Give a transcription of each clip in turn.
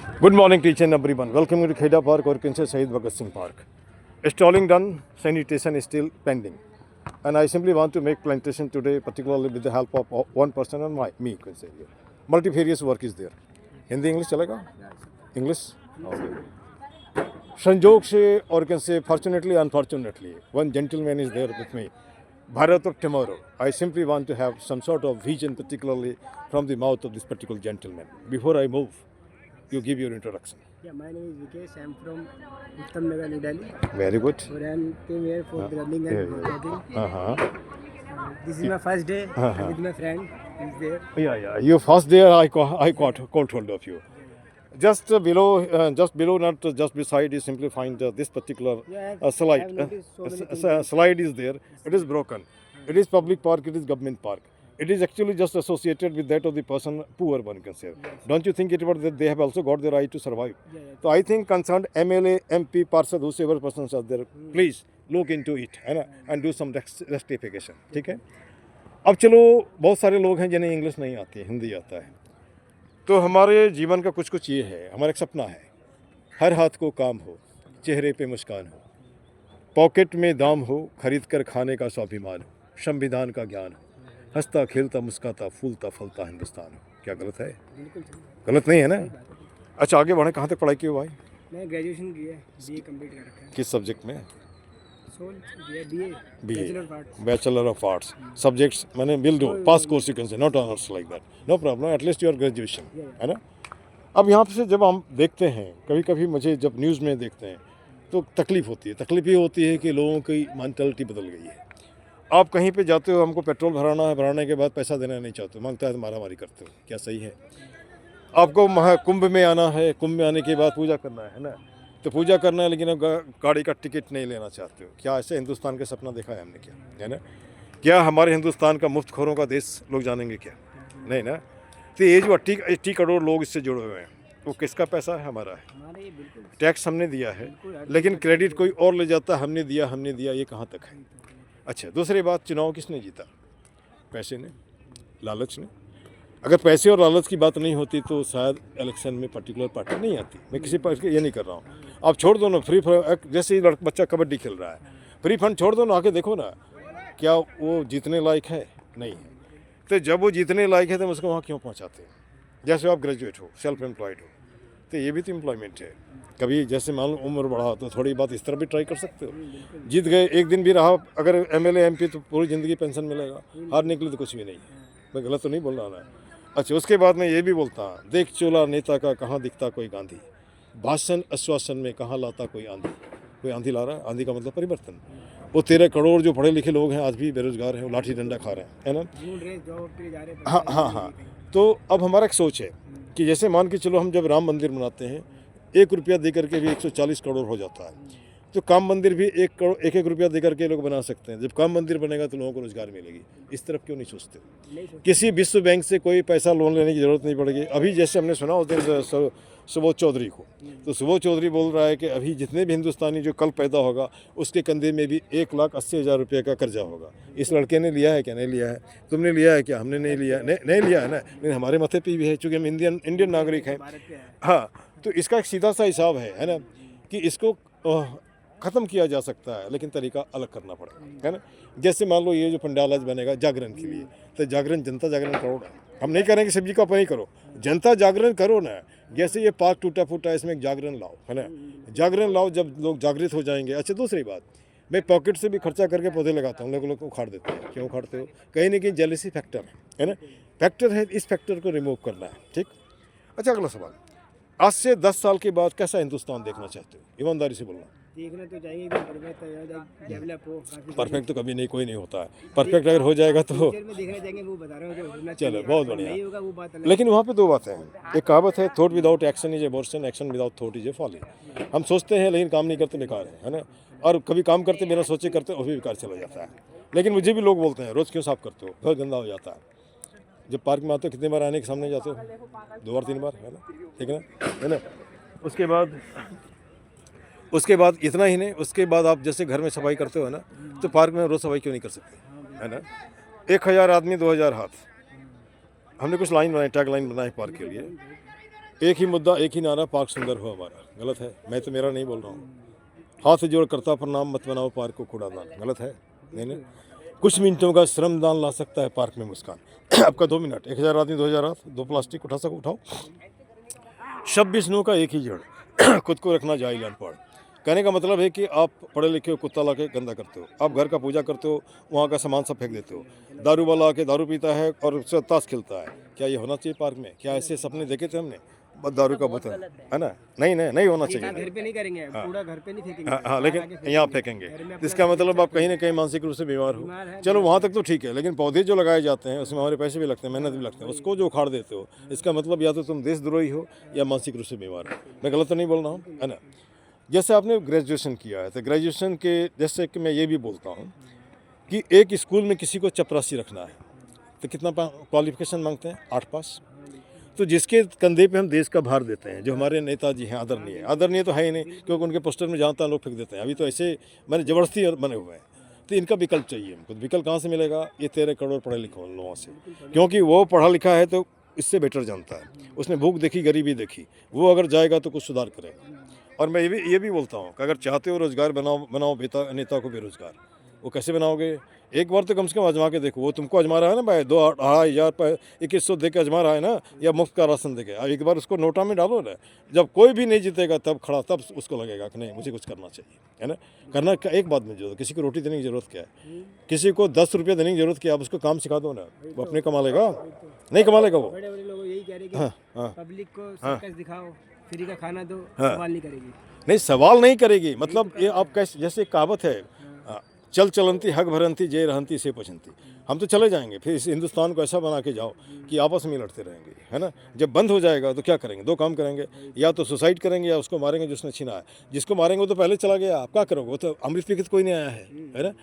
Good morning, teacher and everyone. Welcome to Kheda Park or Kinse Shahid Bhagat Singh Park. Stalling done, sanitation is still pending. And I simply want to make plantation today, particularly with the help of one person and me. Multifarious work is there. Hindi, English, chalega? English? Okay. संजोग से और कैसे fortunately unfortunately one gentleman is there with me. Bharat of tomorrow. I simply want to have some sort of vision, particularly from the mouth of this particular gentleman. Before I move, you give your introduction. Yeah, my name is Vikesh. I'm from Uttam Nagar, New Delhi. Very good. So I came here for the running and jogging. This is my first day with my friend. He's there. Yeah. You first there, I caught hold of you. Just below, not just beside, you simply find this particular slide. Slide is there. It is broken. It is public park. It is government park. It is actually just associated with that of the person, poor one can say. Yes. Don't you think it was that they have also got the right to survive? Yeah. So I think concerned MLA, MP, Parsad, whoever persons are there, please look into it and do some rectification. ठीक है? अब चलो बहुत सारे लोग हैं जिन्हें English नहीं आती है, हिंदी आता है. तो हमारे जीवन का कुछ ये है, हमारा एक सपना है. हर हाथ को काम हो, चेहरे पे मुस्कान हो, पॉकेट में दाम हो, खरीद कर खाने का स्वाभिमान हो, संविधान का ज्ञान हो, हंसता खेलता मुस्काता फूलता फलता हिंदुस्तान हो. क्या गलत है? बिल्कुल गलत नहीं है ना? अच्छा आगे बढ़े. कहाँ तक पढ़ाई की हो भाई? मैं ग्रेजुएशन किया है, बीए कंप्लीट कर रखा है. किस सब्जेक्ट में? BA bachelor of arts. Subjects मैंने will do pass course you can say, not honours like that. No problem, at least your graduation है ना. अब यहाँ से जब हम देखते हैं, कभी कभी मुझे जब न्यूज़ में देखते हैं तो तकलीफ़ होती है. तकलीफ़ ये होती है कि लोगों की मेंटालिटी बदल गई है. आप कहीं पे जाते हो, हमको पेट्रोल भराना है, भराने के बाद पैसा देना नहीं चाहते, मांगता है तो मारामारी करते हो. क्या सही है? आपको कुंभ में आना है, कुंभ में आने के बाद पूजा करना है ना, तो पूजा करना है, लेकिन अब गाड़ी का टिकट नहीं लेना चाहते हो. क्या ऐसे हिंदुस्तान का सपना देखा है हमने? क्या है ना? क्या हमारे हिंदुस्तान का मुफ्तखोरों का देश लोग जानेंगे क्या? नहीं ना. तो ये जो 80 करोड़ लोग इससे जुड़े हुए हैं, वो किसका पैसा है? हमारा है. टैक्स हमने दिया है, लेकिन क्रेडिट कोई और ले जाता, हमने दिया, ये कहाँ तक है? अच्छा, दूसरी बात, चुनाव किसने जीता? पैसे ने, लालच ने. अगर पैसे और लालच की बात नहीं होती तो शायद इलेक्शन में पर्टिकुलर पार्टी नहीं आती. मैं किसी पार्टी ये नहीं कर रहा हूँ. आप छोड़ दो ना, फ्री जैसे ही बच्चा कबड्डी खेल रहा है, फ्री फंड छोड़ दो ना, आके देखो ना, क्या वो जीतने लायक है? नहीं है. तो जब वो जीतने लायक है तो उसको वहाँ क्यों पहुँचाते हैं? जैसे आप ग्रेजुएट हो, सेल्फ एम्प्लॉयड हो, तो ये भी तो एम्प्लॉयमेंट है. कभी जैसे मान लो उम्र बढ़ा तो थोड़ी बात इस तरह भी ट्राई कर सकते हो. जीत गए, एक दिन भी रहा अगर MLA MP तो पूरी ज़िंदगी पेंशन मिलेगा. हारने के लिए तो कुछ भी नहीं है. मैं गलत तो नहीं बोल रहा ना. अच्छा, उसके बाद मैं ये भी बोलता हूँ, देख चोला नेता का कहाँ दिखता कोई गांधी, भाषण आश्वासन में कहाँ लाता कोई आंधी. कोई आंधी ला रहा है? आंधी का मतलब परिवर्तन. वो 13 करोड़ जो पढ़े लिखे लोग हैं आज भी बेरोजगार हैं, वो लाठी डंडा खा रहे हैं, है ना. हाँ. तो अब हमारा एक सोच है कि जैसे मान के चलो, हम जब राम मंदिर बनाते हैं, 1 रुपया दे करके भी 140 करोड़ हो जाता है. तो काम मंदिर भी 1 रुपया दे करके लोग बना सकते हैं. जब काम मंदिर बनेगा तो लोगों को रोजगार मिलेगी. इस तरफ क्यों नहीं सोचते? किसी विश्व बैंक से कोई पैसा लोन लेने की जरूरत नहीं पड़ेगी. अभी जैसे हमने सुना उस दिन सुबोध चौधरी को, तो सुबोध चौधरी बोल रहा है कि अभी जितने भी हिंदुस्तानी जो कल पैदा होगा उसके कंधे में भी 1,80,000 रुपये का कर्जा होगा. इस लड़के ने लिया है क्या? नहीं लिया है. तुमने लिया है क्या? हमने नहीं लिया. नहीं लिया है ना, लेकिन हमारे माथे पे भी है, चूँकि हम इंडियन नागरिक हैं. हाँ, तो इसका एक सीधा सा हिसाब है ना, कि इसको ख़त्म किया जा सकता है, लेकिन तरीका अलग करना पड़ेगा, है ना. जैसे मान लो ये जो पंडाल आज बनेगा जागरण के लिए, तो जागरण जनता जागरण करो ना. हम नहीं करेंगे कि सब्जी का नहीं करो, जनता जागरण करो ना. जैसे ये पार्क टूटा फूटा, इसमें एक जागरण लाओ, है ना. जागरण लाओ, जब लोग जागृत हो जाएंगे. अच्छा, दूसरी बात, मैं पॉकेट से भी खर्चा करके पौधे लगाता हूँ. लोग उखाड़ देते हैं. क्यों उखाड़ते हो? कहीं ना कहीं जेलसी फैक्टर है ना. फैक्टर है, इस फैक्टर को रिमूव करना है. ठीक. अच्छा, अगला सवाल, आज से 10 साल के बाद कैसा हिंदुस्तान देखना चाहते हो? ईमानदारी से बोलना. देखना तो चाहिए कि डेवलप हो. परफेक्ट तो कभी नहीं, कोई नहीं होता है परफेक्ट. अगर हो जाएगा तो देखना चाहेंगे, वो बता रहे हो जो होना चलो, चाहिए. बहुत बढ़िया. नहीं होगा वो बात अलग. लेकिन वहाँ पे 2 बातें हैं. एक कहावत है, thought without action is abortion, action without thought is a folly. हम सोचते हैं लेकिन काम नहीं करते, बेकार है ना. और कभी काम करते बिना सोचे करते, वो भी बेकार चला जाता है. लेकिन मुझे भी लोग बोलते हैं, रोज़ क्यों साफ करते हो? बहुत गंदा हो जाता है. जब पार्क में आते हो कितनी बार आने के सामने जाते हो? 2 बार 3 बार, है ना. ठीक है ना. उसके बाद इतना ही नहीं, उसके बाद आप जैसे घर में सफाई करते हो ना, तो पार्क में रोज़ सफाई क्यों नहीं कर सकते? है ना. 1000 आदमी 2000 हाथ. हमने कुछ लाइन बनाई, टैग लाइन बनाई पार्क के लिए. एक ही मुद्दा, एक ही नारा, पार्क सुंदर हो हमारा। गलत है, मैं तो मेरा नहीं बोल रहा हूँ। हाथ जोड़ करता प्रणाम, मत बनाओ पार्क को कूड़ादान। गलत है, नहीं। कुछ मिनटों का श्रमदान ला सकता है पार्क में मुस्कान। आपका 2 मिनट, 1000 आदमी 2000 हाथ, 2 प्लास्टिक उठा सको उठाओ। 26 नू का एक ही जड़। खुद को रखना जाहिल अनपढ़। कहने का मतलब है कि आप पढ़े लिखे हो, कुत्ता ला के गंदा करते हो। आप घर का पूजा करते हो, वहाँ का सामान सब फेंक देते हो। दारू वाला आके दारू पीता है और उससे ताश खेलता है। क्या ये होना चाहिए पार्क में? क्या ऐसे सपने देखे थे हमने? बस दारू का बोतल है ना, नहीं होना चाहिए। घर पे नहीं करेंगे, कूड़ा घर पे नहीं फेंकेंगे। हाँ, लेकिन यहाँ फेंकेंगे। इसका मतलब आप कहीं ना कहीं मानसिक रूप से बीमार हो। चलो वहाँ तक तो ठीक है, लेकिन पौधे जो लगाए जाते हैं उसमें हमारे पैसे भी लगते हैं, मेहनत भी लगते हैं, उसको जो उखाड़ देते हो, इसका मतलब या तो तुम देशद्रोही हो या मानसिक रूप से बीमार हो। मैं गलत तो नहीं बोल रहा हूँ, है ना। जैसे आपने ग्रेजुएशन किया है, तो ग्रेजुएशन के जैसे कि मैं ये भी बोलता हूँ कि एक स्कूल में किसी को चपरासी रखना है तो कितना क्वालिफिकेशन मांगते हैं? 8 पास। तो जिसके कंधे पे हम देश का भार देते हैं, जो हमारे नेताजी हैं, आदरणीय तो है ही नहीं, क्योंकि उनके पोस्टर में जहाँ तहाँ लोग फेंक देते हैं। अभी तो ऐसे मैंने ज़बरदस्ती बने हुए हैं। तो इनका विकल्प चाहिए हमको। विकल्प कहाँ से मिलेगा? ये 13 करोड़ पढ़े लिखे लोगों से, क्योंकि वो पढ़ा लिखा है तो इससे बेटर जानता है। उसने भूख देखी, गरीबी देखी, वो अगर जाएगा तो कुछ सुधार करेगा। और मैं ये भी बोलता हूँ कि अगर चाहते हो रोजगार बनाओ नेता को बेरोजगार। वो कैसे बनाओगे? एक बार तो कम से कम आजमा के देखो। वो तुमको आजमा रहा है ना भाई, 2,500 2100 दे के आजमा रहा है ना, या मुफ्त का राशन दे के। अब एक बार उसको नोटा में डालो ना, जब कोई भी नहीं जीतेगा तब उसको लगेगा कि नहीं मुझे कुछ करना चाहिए, है ना। करना क्या? एक बात में जो किसी को रोटी देने की जरूरत क्या है? किसी को 10 रुपये देने की जरूरत क्या है? आप उसको काम सिखा दो ना, वो अपने कमा लेगा। नहीं कमा लेगा वो। बड़े बड़े लोग यही कह रहे हैं कि पब्लिक को सर्कस दिखाओ, फ्री का खाना दो, सवाल नहीं करेगी। नहीं, सवाल नहीं करेगी। मतलब ये आप कैसे, जैसे कहावत है, चल चलंती हक भरंती जय रहंती से पछंती। हम तो चले जाएंगे, फिर इस हिंदुस्तान को ऐसा बना के जाओ कि आपस में लड़ते रहेंगे, है ना। जब बंद हो जाएगा तो क्या करेंगे? 2 काम करेंगे, या तो सुसाइड करेंगे या उसको मारेंगे जिसने छीना है। जिसको मारेंगे वो तो पहले चला गया, आप क्या करोगे? वो तो अमृत पी के कोई नहीं आया है ना।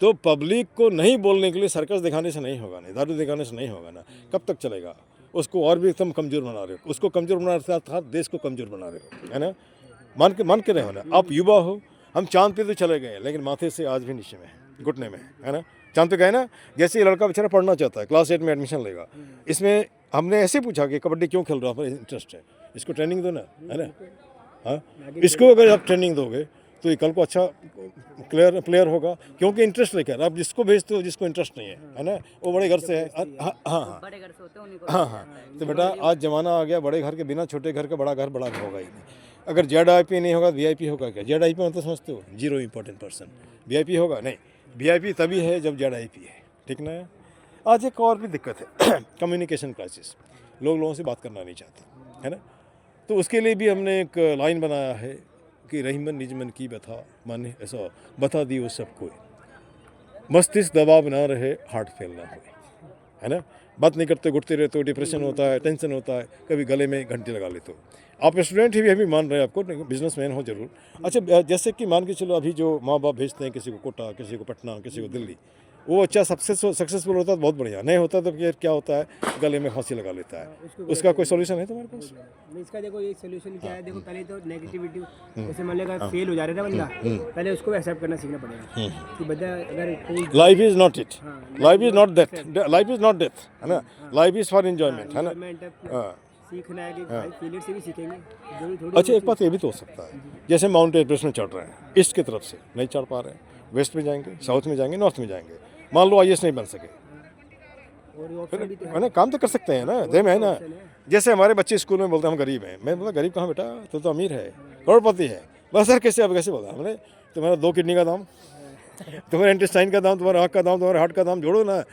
तो पब्लिक को नहीं बोलने के लिए सर्कस दिखाने से नहीं होगा, नहीं दारू दिखाने से नहीं होगा ना। कब तक चलेगा? उसको और भी एकदम कमज़ोर बना रहे हो। उसको कमज़ोर बना रहे था, देश को कमज़ोर बना रहे हो, है ना। मान के रहो ना। आप युवा हो, हम चांद पे तो चले गए, लेकिन माथे से आज भी नीचे में है, घुटने में है ना। चांद पे गए ना। जैसे ये लड़का बेचारा पढ़ना चाहता है, क्लास 8 में एडमिशन लेगा। इसमें हमने ऐसे पूछा कि कबड्डी क्यों खेल रहा है? इंटरेस्ट है, इसको ट्रेनिंग दो ना, है ना। हाँ, इसको अगर आप ट्रेनिंग दोगे तो ये कल को अच्छा प्लेयर होगा, क्योंकि इंटरेस्ट लेकर। आप जिसको भेजते हो जिसको इंटरेस्ट नहीं है ना, वो बड़े घर से है। हाँ, तो बेटा आज ज़माना आ गया बड़े घर के बिना छोटे घर का बड़ा घर होगा ही नहीं। अगर ZIP नहीं होगा VIP होगा क्या? ZIP मतलब समझते हो? Zero important person. VIP होगा नहीं। VIP तभी है जब ZIP है, ठीक ना। आज एक और भी दिक्कत है, कम्युनिकेशन क्राइसिस। लोगों से बात करना नहीं चाहते, है ना। तो उसके लिए भी हमने एक लाइन बनाया है कि रहीमन निज मन की व्यथा, माने ऐसा बता दी वो सबको, मस्तिष्क दबाव ना रहे, हार्ट फेल ना हो, है ना। बात नहीं करते, घुटते रहते हो, डिप्रेशन होता है, टेंशन होता है, कभी गले में घंटी लगा लेते हो। आप स्टूडेंट ही भी मान रहे हैं आपको, बिजनेसमैन हो जरूर। अच्छा, जैसे कि मान के चलो अभी जो माँ बाप भेजते हैं किसी को कोटा, किसी को पटना, किसी को दिल्ली, वो अच्छा सक्सेसफुल होता है तो बहुत बढ़िया, नहीं होता तो फिर क्या होता है? गले में फांसी लगा लेता है। उसका कोई सोल्यूशन है तुम्हारे पास? इसका देखो ये सोल्यूशन क्या है। देखो पहले तो नेगेटिविटी, जैसे मान लेगा फेल हो जा रहा है ना बंदा, पहले उसको एक्सेप्ट करना सीखना पड़ेगा कि बंदा अगर कोई life is not it, life is not death, life is not death, है ना। लाइफ इज फॉर एंजॉयमेंट, है ना। सीखना है कि भाई फेलियर से भी सीखेंगे थोड़ी। अच्छा, एक बात ये भी तो हो सकता है, जैसे माउंट एवरेस्ट में चढ़ रहे हैं, ईस्ट की तरफ से नहीं चढ़ पा रहे हैं, वेस्ट में जाएंगे, साउथ में जाएंगे, नॉर्थ में जाएंगे। मान लो IAS नहीं बन सके, है ना। काम तो कर सकते हैं ना, देम है ना। जैसे हमारे बच्चे स्कूल में बोलते हैं हम गरीब हैं। मैं बोला गरीब कहाँ बेटा, तो अमीर है, करोड़पति है। बस सर कैसे, अब कैसे बोला हमने? तुम्हारा 2 किडनी का दाम, तुम्हारे इंटेस्टाइन का दाम, तुम्हारे आँख का दाम, तुम्हारे हार्ट का दाम जोड़ो ना।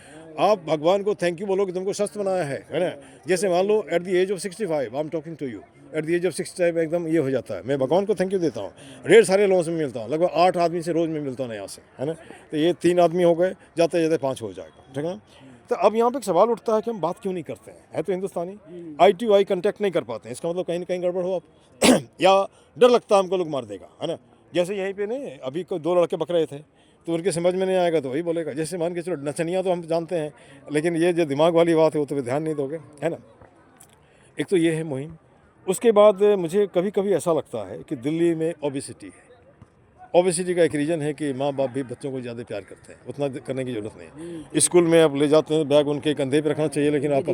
आप भगवान को थैंक यू बोलो कि तुमको स्वस्थ बनाया है ना। जैसे मान लो at the age of 65 I am talking to you, at the age of 65 एकदम ये हो जाता है, मैं भगवान को थैंक यू देता हूँ। ढेर सारे लोगों से मिलता हूँ, लगभग 8 आदमी से रोज़ में मिलता हूँ ना यहाँ से, है ना। तो ये 3 आदमी हो गए, जाते जाते 5 हो जाएगा, ठीक है ना। तो अब यहाँ पे एक सवाल उठता है कि हम बात क्यों नहीं करते हैं? है तो हिंदुस्तानी, आई टू आई कंटेक्ट नहीं कर पाते हैं। इसका मतलब कहीं ना कहीं गड़बड़ हो आप या डर लगता है हमको लोग मार देगा, है ना। जैसे यहीं पे नहीं, अभी को 2 लड़के पकड़े थे, तो उनके समझ में नहीं आएगा तो वही बोलेगा। जैसे मान के चलो नचनिया तो हम जानते हैं, लेकिन ये जो दिमाग वाली बात है वो तो ध्यान नहीं दोगे, है ना। एक तो ये है मुहिम। उसके बाद मुझे कभी कभी ऐसा लगता है कि दिल्ली में ओबेसिटी है, ओबेसिटी का एक रीज़न है कि माँ बाप भी बच्चों को ज़्यादा प्यार करते हैं, उतना करने की ज़रूरत नहीं है। स्कूल में आप ले जाते हैं, बैग उनके कंधे पे रखना चाहिए, लेकिन आप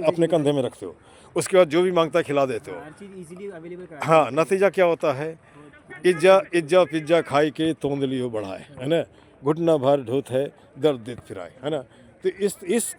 अपने कंधे में रखते हो। उसके बाद जो भी मांगता है खिला देते हो। हर चीज़ इजीली अवेलेबल करा हाँ, नतीजा क्या होता है, इज्जा पिज्जा खाई के तोंद लियो बढ़ाए, है ना, घुटना भर ढोत है दर्द देत फिराए, है ना। तो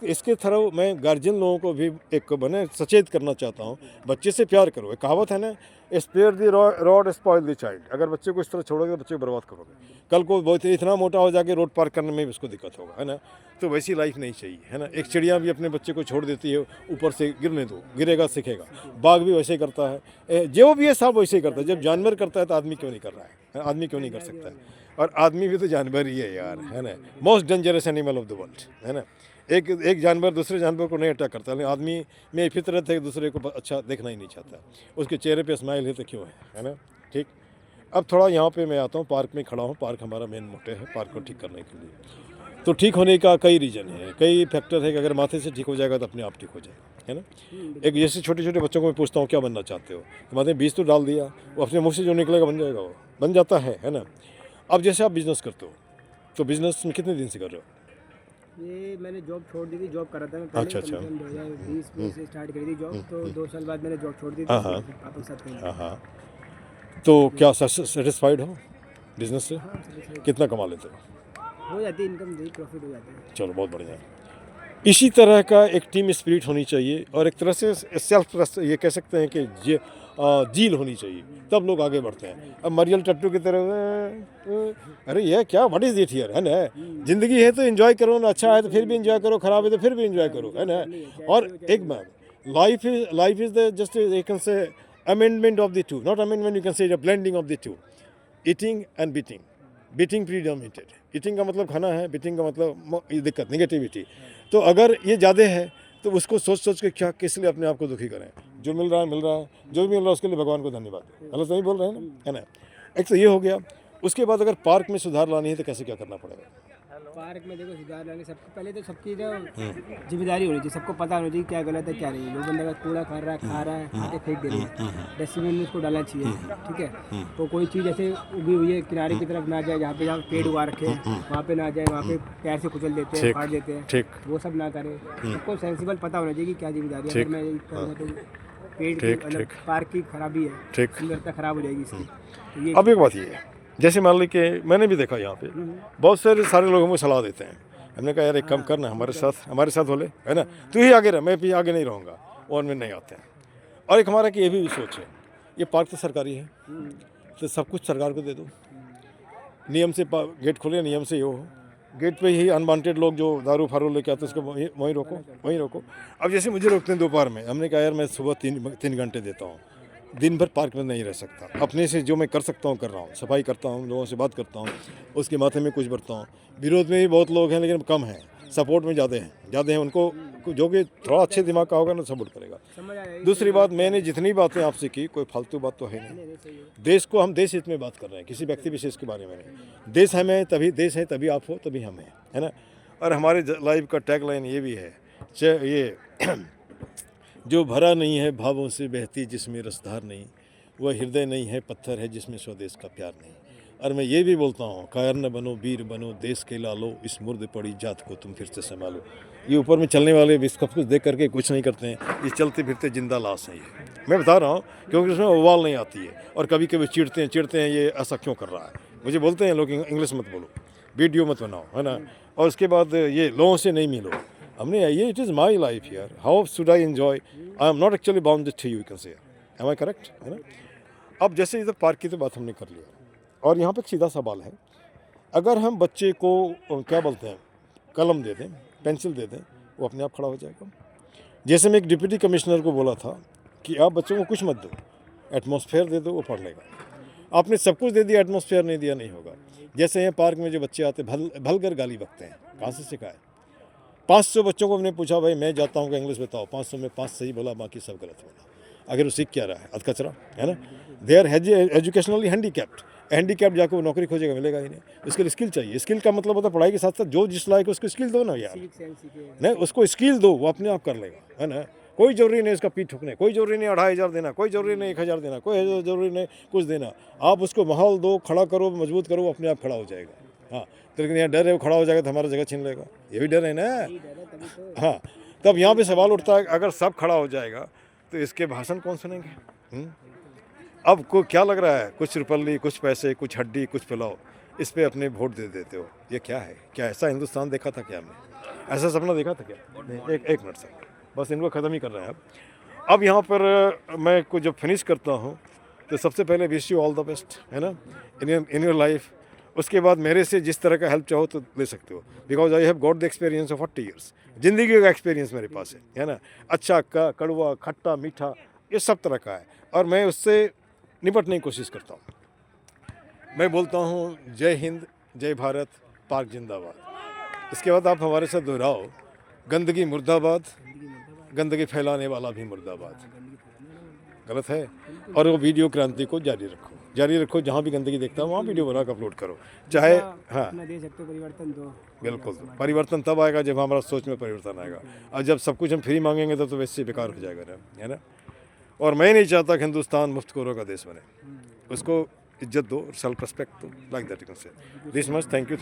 इसके थ्रू मैं गार्जियन लोगों को भी एक मैंने सचेत करना चाहता हूँ, बच्चे से प्यार करो। एक कहावत है ना, spare the rod spoil the child. अगर बच्चे को इस तरह छोड़ोगे तो बच्चे को बर्बाद करोगे। कल को बहुत इतना मोटा हो जाके रोड पार करने में भी उसको दिक्कत होगा, है ना। तो वैसी लाइफ नहीं चाहिए, है ना। एक चिड़िया भी अपने बच्चे को छोड़ देती है, ऊपर से गिरने दो, गिरेगा सीखेगा। बाघ भी वैसे ही करता है, जो भी है सब वैसे ही करता है। जब जानवर करता है तो आदमी क्यों नहीं कर रहा है? आदमी क्यों नहीं कर सकता है? और आदमी भी तो जानवर ही है यार, है ना। Most dangerous animal of the world, है ना। एक जानवर दूसरे जानवर को नहीं अटैक करता, लेकिन आदमी में फितरत है दूसरे को अच्छा देखना ही नहीं चाहता। उसके चेहरे पे स्माइल है तो क्यों है ना। ठीक, अब थोड़ा यहाँ पे मैं आता हूँ, पार्क में खड़ा हूँ। पार्क हमारा मेन मोटिव है पार्क को ठीक करने के लिए। तो ठीक होने का कई रीज़न है, कई फैक्टर है कि अगर माथे से ठीक हो जाएगा तो अपने आप ठीक हो जाएगा, है ना। एक जैसे छोटे छोटे बच्चों को मैं पूछता हूँ क्या बनना चाहते हो, तो माथे बीज तो डाल दिया, वो अपने मुँह से जो निकलेगा बन जाएगा, वो बन जाता है ना। अब जैसे आप बिज़नेस करते हो, तो बिज़नेस में कितने दिन से कर रहे हो? ये मैंने जॉब छोड़ दी थी, जॉब कर रहा था मैं पहले। अच्छा, अच्छा। 2020 में से स्टार्ट करी थी जॉब, तो 2 साल बाद मैंने जॉब छोड़ दी थी हाँ, हाँ। पापा के साथ कहीं। हाँ हाँ, तो क्या सेटिस्फाइड हो बिज़नेस से? हाँ, satisfied कितना कमा लेते हो? हो जाती है इनकम, यही प्रॉफिट हो जाता है। चलो बहुत बढ़िया है। इसी तरह का एक टीम स्पिरिट होनी चाहिए, और एक तरह से सेल्फ, ये कह सकते हैं कि जील होनी चाहिए, तब लोग आगे बढ़ते हैं। अब मरियल टट्टू की तरह अरे ये क्या, व्हाट इज इट हियर, है ना। जिंदगी है तो एंजॉय करो ना, अच्छा है तो फिर भी एंजॉय करो, खराब है तो फिर भी एंजॉय करो, है ना। और एक बात, life is the just you can say amendment of the two, not amendment, you can say blending of the two. Eating and beating, beating predominated. Eating का मतलब खाना है, बीटिंग का मतलब दिक्कत, नेगेटिविटी। तो अगर ये ज़्यादा है तो उसको सोच सोच के क्या, किस लिए अपने आप को दुखी करें। जो मिल रहा है मिल रहा है, जो भी मिल रहा है उसके लिए भगवान को धन्यवाद दें। गलत नहीं बोल रहे हैं ना, है ना। एक तो ये हो गया। उसके बाद अगर पार्क में सुधार लानी है तो कैसे क्या करना पड़ेगा? पार्क में देखो सुधार लाने सबको पहले तो सबकी जो जिम्मेदारी होनी चाहिए, सबको पता होना चाहिए क्या गलत है क्या नहीं है। लोग बंदा कूड़ा खा रहा है आके फेंक दे रहे हैं, डस्टबिन में उसको डालना चाहिए, ठीक है। तो कोई चीज़ ऐसे उगी हुई है किनारे की तरफ ना जाए, जहाँ पेड़ उगा रखे हैं वहाँ पे ना जाए, वहाँ पे पैर से कुचल देते हैं, फाड़ देते हैं, ठीक, वो सब ना करें। सबको सेंसिबल पता होना चाहिए कि क्या जिम्मेदारी है। अगर मैं ये करूँगा तो पेड़ की मतलब पार्क की खराबी है, ठीक। सुंदरता खराब हो जाएगी इसकी। तो ये अब एक बात ये है, जैसे मान ली कि मैंने भी देखा यहाँ पे बहुत सारे लोग हमें सलाह देते हैं। हमने कहा यार एक काम करना, हमारे साथ हो ले, है ना। तू ही आगे रह, मैं भी आगे नहीं रहूँगा, और मैं नहीं आते हैं। और एक हमारा कि ये भी सोच है, ये पार्क तो सरकारी है तो सब कुछ सरकार को दे दो। नियम से गेट खोले, नियम से ये हो, गेट पे ही अनवांटेड लोग जो दारू फारू लेके आते हैं उसको वहीं रोको। अब जैसे मुझे रोकते हैं दोपहर में, हमने कहा यार मैं सुबह 3 घंटे देता हूँ, दिन भर पार्क में नहीं रह सकता। अपने से जो मैं कर सकता हूँ कर रहा हूँ, सफाई करता हूँ, लोगों से बात करता हूँ, उसके माथे में कुछ भरता हूँ। विरोध में भी बहुत लोग हैं लेकिन कम हैं, सपोर्ट में ज़्यादा हैं। उनको जो कि थोड़ा अच्छे दिमाग का होगा ना सपोर्ट करेगा। समझ आया। दूसरी बात, मैंने जितनी बातें आपसे की कोई फालतू बात तो है नहीं। देश को हम देश हित में बात कर रहे हैं, किसी व्यक्ति विशेष के बारे में नहीं। देश हमें तभी, देश है तभी आप हो, तभी हम हैं, है ना। और हमारे लाइफ का टैगलाइन ये भी है, ये जो भरा नहीं है भावों से बहती जिसमें रसधार नहीं, वह हृदय नहीं है पत्थर है जिसमें स्वदेश का प्यार नहीं। और मैं ये भी बोलता हूँ, कायर न बनो वीर बनो, देश के लालो, इस मुर्द पड़ी जात को तुम फिर से संभालो। ये ऊपर में चलने वाले सब कुछ देख करके कुछ नहीं करते हैं, ये चलते फिरते जिंदा लाश है ये। मैं बता रहा हूँ क्योंकि उसमें उबाल नहीं आती है, और कभी कभी चिढ़ते हैं ये ऐसा क्यों कर रहा है। मुझे बोलते हैं लोग इंग्लिश मत बोलो, वीडियो मत बनाओ, है ना। और उसके बाद ये लोगों से नहीं मिलो। हमने ये इट इज़ माई लाइफ यार, how should I enjoy, I am not actually bounded to you can say, am I correct, है ना। अब जैसे इधर पार्क की तो बात हमने कर लिया, और यहाँ पे एक सीधा सवाल है, अगर हम बच्चे को क्या बोलते हैं कलम दे दें, पेंसिल दे दें, वो अपने आप खड़ा हो जाएगा। जैसे मैं एक डिप्टी कमिश्नर को बोला था कि आप बच्चों को कुछ मत दो, एटमॉस्फेयर दे दो, वो पढ़ लेगा। आपने सब कुछ दे दिया, एटमॉस्फेयर नहीं दिया, नहीं होगा। जैसे यहाँ पार्क में जो बच्चे आते भलकर गाली बकते हैं, कहाँ से सिखाए। 500 बच्चों को हमने पूछा भाई मैं जाता हूँ कि इंग्लिश बताओ, 500 में 5 सही बोला, बाकी सब गलत बोला। आखिर वो सीख क्या रहा है, अधकचरा, है ना। दे आर एजुकेशनली हैंडीकैप्ड जाकर वो नौकरी खोजेगा, मिलेगा ही नहीं। उसके लिए स्किल चाहिए। स्किल का मतलब होता है पढ़ाई के साथ साथ जो जिस लायक उसको स्किल दो ना यार, नहीं उसको स्किल दो, वो अपने आप कर लेगा, है ना। कोई ज़रूरी नहीं इसका पीठ ठुकने, कोई ज़रूरी नहीं 2500 देना, कोई ज़रूरी नहीं 1000 देना, कोई ज़रूरी नहीं कुछ देना। आप उसको माहौल दो, खड़ा करो, मजबूत करो, वो अपने आप खड़ा हो जाएगा। हाँ, तो लेकिन यहाँ डर है वो खड़ा हो जाएगा तो हमारा जगह छीन लेगा, ये भी डर है ना। यही डर है तभी तो। हाँ, तब यहाँ पे सवाल उठता है अगर सब खड़ा हो जाएगा तो इसके भाषण कौन सुनेंगे? अब को क्या लग रहा है, कुछ रुपल्ली, कुछ पैसे, कुछ हड्डी, कुछ पिलाओ, इस पे अपने वोट दे देते हो। ये क्या है? क्या ऐसा हिंदुस्तान देखा था क्या हमने? ऐसा सपना देखा था क्या? नहीं, एक मिनट सर, बस इनको ख़त्म ही कर रहे हैं अब यहाँ पर मैं कुछ जब फिनिश करता हूँ तो सबसे पहले wish you all the best, है ना, इन योर लाइफ। उसके बाद मेरे से जिस तरह का हेल्प चाहो तो ले सकते हो, because I have got the experience of 40 years. ज़िंदगी का एक्सपीरियंस मेरे पास है ना, अच्छा का कड़वा, खट्टा, मीठा, ये सब तरह का है, और मैं उससे निपटने की कोशिश करता हूँ। मैं बोलता हूँ जय हिंद, जय भारत, पाक जिंदाबाद। इसके बाद आप हमारे साथ दोहराओ, गंदगी मुर्दाबाद, गंदगी फैलाने वाला भी मुर्दाबाद। गलत है? और वो वीडियो क्रांति को जारी रखो, जहाँ भी गंदगी देखता हूँ वहाँ वीडियो बना कर अपलोड करो, चाहे हाँ अपना दे सकते हो परिवर्तन तो। बिल्कुल। परिवर्तन तब आएगा जब हमारा सोच में परिवर्तन आएगा, और जब सब कुछ हम फ्री मांगेंगे तब तो वैसे बेकार हो जाएगा ना, है ना। और मैं नहीं चाहता कि हिंदुस्तान मुफ्तखोरों का देश बने, उसको इज्जत दो, सेल्फ रिस्पेक्ट दो, लाइक दैट यू कैन से दिस मच। Thank you.